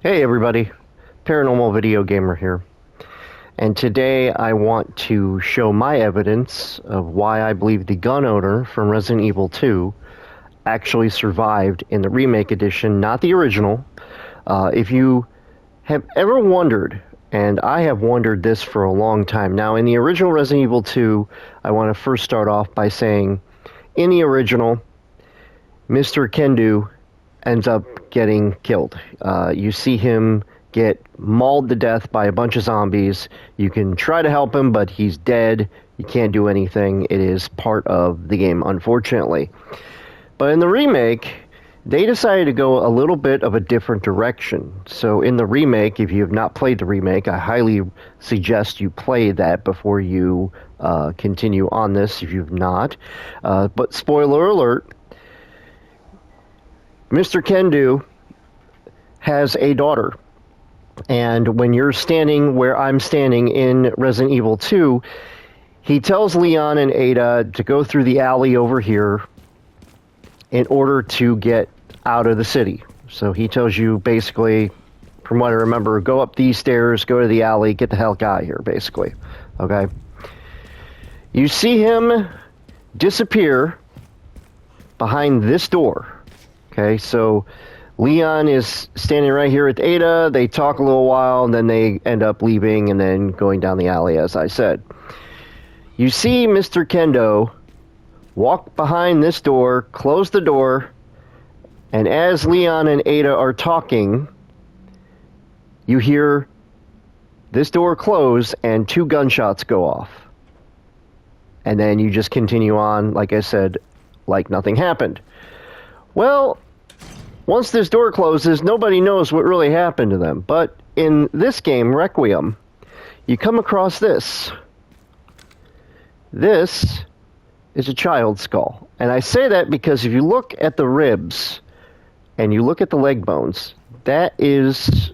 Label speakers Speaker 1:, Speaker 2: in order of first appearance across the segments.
Speaker 1: Hey everybody, Paranormal Video Gamer here, and today I want to show my evidence of why I believe the gun owner from Resident Evil 2 actually survived in the remake edition, not the original. If you have ever wondered, and I have wondered this for a long time now, in the original Resident Evil 2, I want to first start off by saying, in the original, Mr. Kendo ends up getting killed. You see him get mauled to death by a bunch of zombies. You can try to help him, but he's dead. You can't do anything. It is part of the game, unfortunately. But in the remake, they decided to go a little bit of a different direction. So in the remake, if you have not played the remake, I highly suggest you play that before you continue on this if you've not. But spoiler alert, Mr. Kendo has a daughter. And when you're standing where I'm standing in Resident Evil 2, he tells Leon and Ada to go through the alley over here in order to get out of the city. So he tells you basically, from what I remember, go up these stairs, go to the alley, get the hell out of here, basically. Okay? You see him disappear behind this door. Okay, so Leon is standing right here with Ada. They talk a little while, and then they end up leaving and then going down the alley, as I said. You see Mr. Kendo walk behind this door, close the door, and as Leon and Ada are talking, you hear this door close and 2 gunshots go off. And then you just continue on, like I said, like nothing happened. Well, once this door closes, nobody knows what really happened to them. But in this game, Requiem, you come across this. This is a child's skull. And I say that because if you look at the ribs and you look at the leg bones, that is,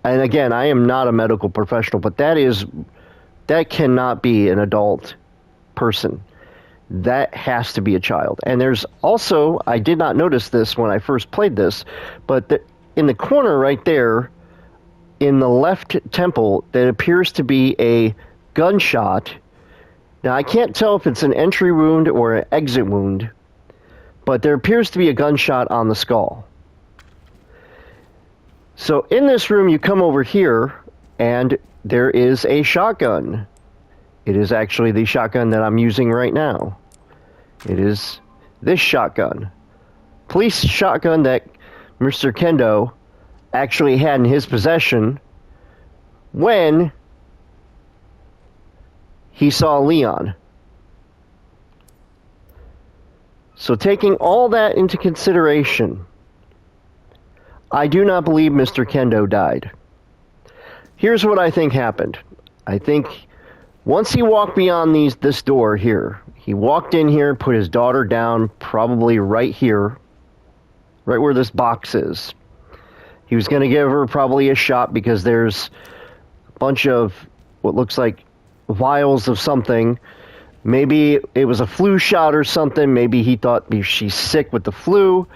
Speaker 1: and again, I am not a medical professional, but that cannot be an adult person. That has to be a child. And there's also, I did not notice this when I first played this, but in the corner right there, in the left temple, that appears to be a gunshot. Now, I can't tell if it's an entry wound or an exit wound, but there appears to be a gunshot on the skull. So in this room, you come over here, and there is a shotgun. It is actually the shotgun that I'm using right now. It is this shotgun. Police shotgun that Mr. Kendo actually had in his possession when he saw Leon. So taking all that into consideration, I do not believe Mr. Kendo died. Here's what I think happened. I think once he walked beyond this door here, he walked in here, put his daughter down, probably right here, right where this box is. He was going to give her probably a shot because there's a bunch of what looks like vials of something. Maybe it was a flu shot or something. Maybe he thought she's sick with the flu,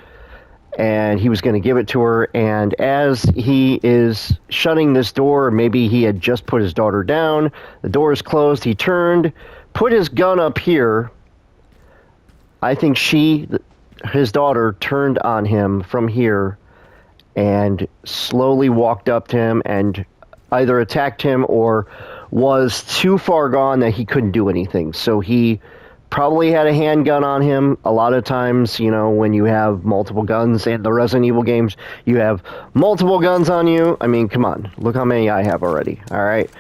Speaker 1: and he was going to give it to her. And as he is shutting this door, maybe he had just put his daughter down. The door is closed. He turned, put his gun up here. I think his daughter, turned on him from here and slowly walked up to him and either attacked him or was too far gone that he couldn't do anything. So he probably had a handgun on him. A lot of times, you know, when you have multiple guns in the Resident Evil games, you have multiple guns on you. I mean, come on. Look how many I have already. All right.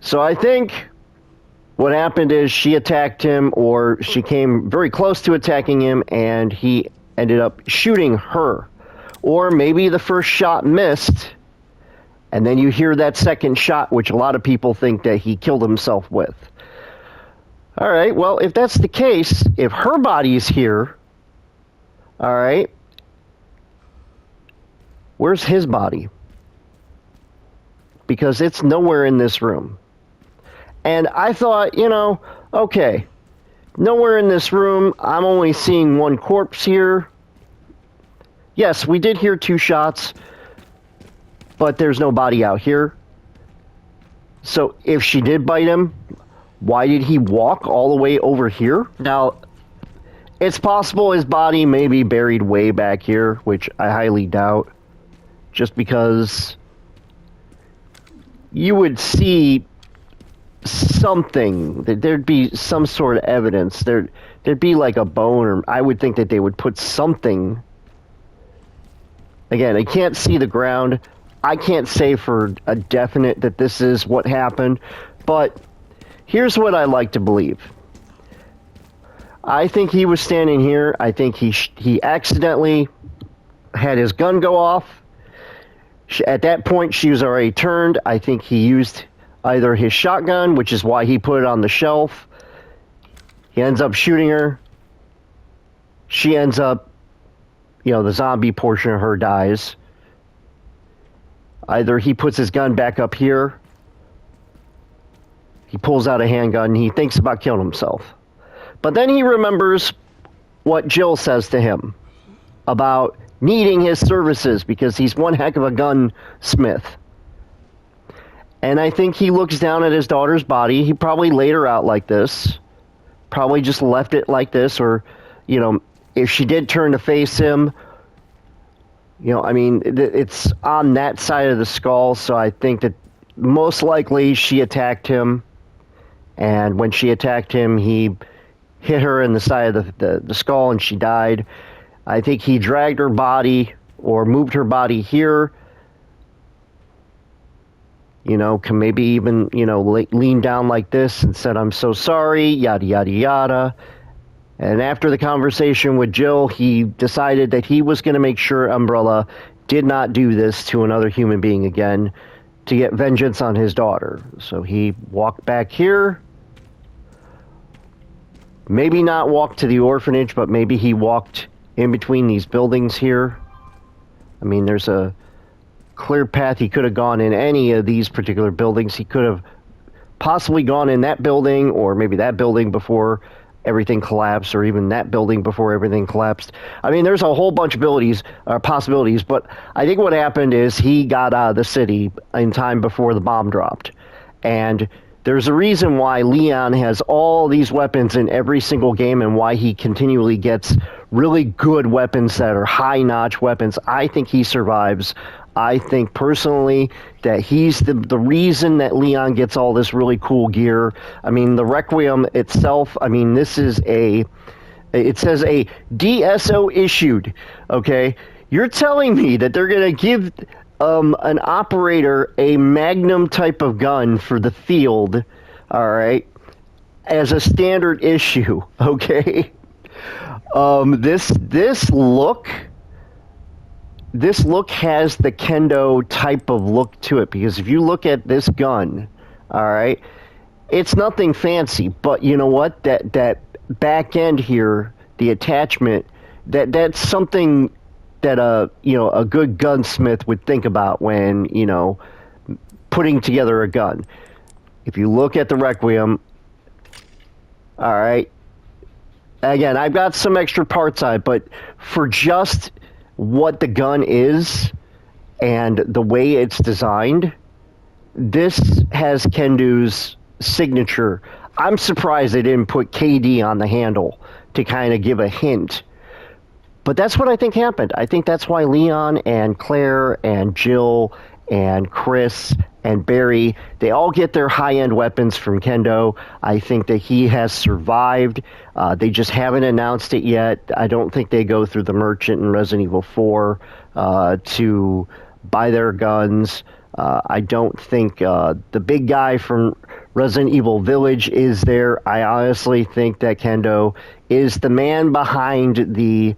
Speaker 1: So I think what happened is she attacked him, or she came very close to attacking him, and he ended up shooting her. Or maybe the first shot missed, and then you hear that second shot, which a lot of people think that he killed himself with. All right, well, if that's the case, if her body's here, all right, where's his body? Because it's nowhere in this room. And I thought, you know, okay, nowhere in this room. I'm only seeing one corpse here. Yes, we did hear 2 shots, but there's no body out here. So if she did bite him, why did he walk all the way over here? Now, it's possible his body may be buried way back here, which I highly doubt, just because you would see something, that there'd be some sort of evidence. There'd be like a bone, or I would think that they would put something. Again, I can't see the ground. I can't say for a definite that this is what happened, but here's what I like to believe. I think he was standing here. I think he accidentally had his gun go off. At that point, she was already turned. I think he used either his shotgun, which is why he put it on the shelf. He ends up shooting her. She ends up, the zombie portion of her dies. Either he puts his gun back up here, he pulls out a handgun, and he thinks about killing himself. But then he remembers what Jill says to him about needing his services because he's one heck of a gunsmith. And I think he looks down at his daughter's body. He probably laid her out like this. Probably just left it like this. Or, if she did turn to face him, it's on that side of the skull. So I think that most likely she attacked him. And when she attacked him, he hit her in the side of the skull and she died. I think he dragged her body or moved her body here. Can maybe even, lean down like this and said, "I'm so sorry," yada, yada, yada. And after the conversation with Jill, he decided that he was going to make sure Umbrella did not do this to another human being again to get vengeance on his daughter. So he walked back here. Maybe not walked to the orphanage, but maybe he walked in between these buildings here. There's a clear path. He could have gone in any of these particular buildings. He could have possibly gone in that building, or maybe that building before everything collapsed, or even that building before everything collapsed. There's a whole bunch of possibilities, but I think what happened is he got out of the city in time before the bomb dropped. And there's a reason why Leon has all these weapons in every single game and why he continually gets really good weapons that are high-notch weapons. I think he survives. I think personally that he's the reason that Leon gets all this really cool gear. The Requiem itself, this is it says a DSO issued, okay? You're telling me that they're going to give an operator a Magnum type of gun for the field, all right, as a standard issue, okay? This look has the Kendo type of look to it, because if you look at this gun, all right, it's nothing fancy, but you know what? That back end here, the attachment, that's something that a good gunsmith would think about when, putting together a gun. If you look at the Requiem, all right, again, I've got some extra parts on it, but for just what the gun is and the way it's designed, this has Kendo's signature. I'm surprised they didn't put KD on the handle to kind of give a hint. But that's what I think happened. I think that's why Leon and Claire and Jill and Chris and Barry, they all get their high-end weapons from Kendo. I think that he has survived. They just haven't announced it yet. I don't think they go through the merchant in Resident Evil 4 to buy their guns. I don't think the big guy from Resident Evil Village is there. I honestly think that Kendo is the man behind the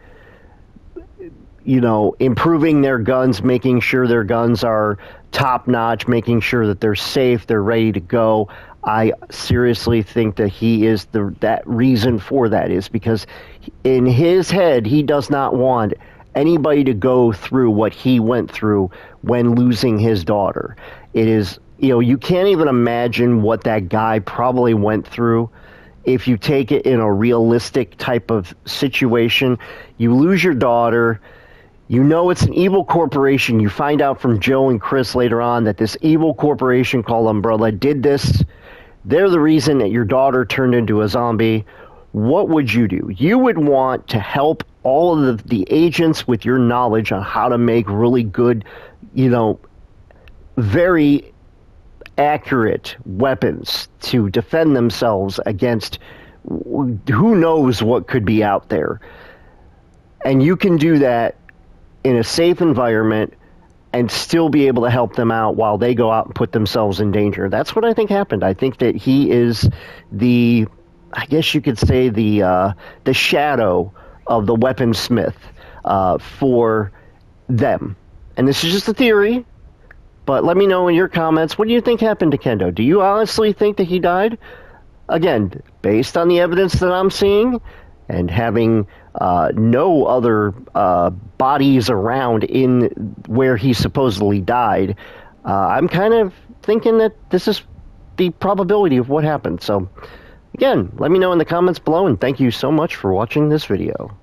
Speaker 1: improving their guns, making sure their guns are top-notch, making sure that they're safe, they're ready to go. I seriously think that he is that reason for that is because in his head, he does not want anybody to go through what he went through when losing his daughter. It is, you can't even imagine what that guy probably went through. If you take it in a realistic type of situation, you lose your daughter, You know it's an evil corporation. You find out from Joe and Chris later on that this evil corporation called Umbrella did this. They're the reason that your daughter turned into a zombie. What would you do? You would want to help all of the agents with your knowledge on how to make really good, very accurate weapons to defend themselves against who knows what could be out there. And you can do that in a safe environment and still be able to help them out while they go out and put themselves in danger. That's what I think happened. I think that he is I guess you could say the shadow of the weaponsmith for them. And this is just a theory, but let me know in your comments, what do you think happened to Kendo? Do you honestly think that he died? Again, based on the evidence that I'm seeing, and having no other bodies around in where he supposedly died, I'm kind of thinking that this is the probability of what happened. So, again, let me know in the comments below, and thank you so much for watching this video.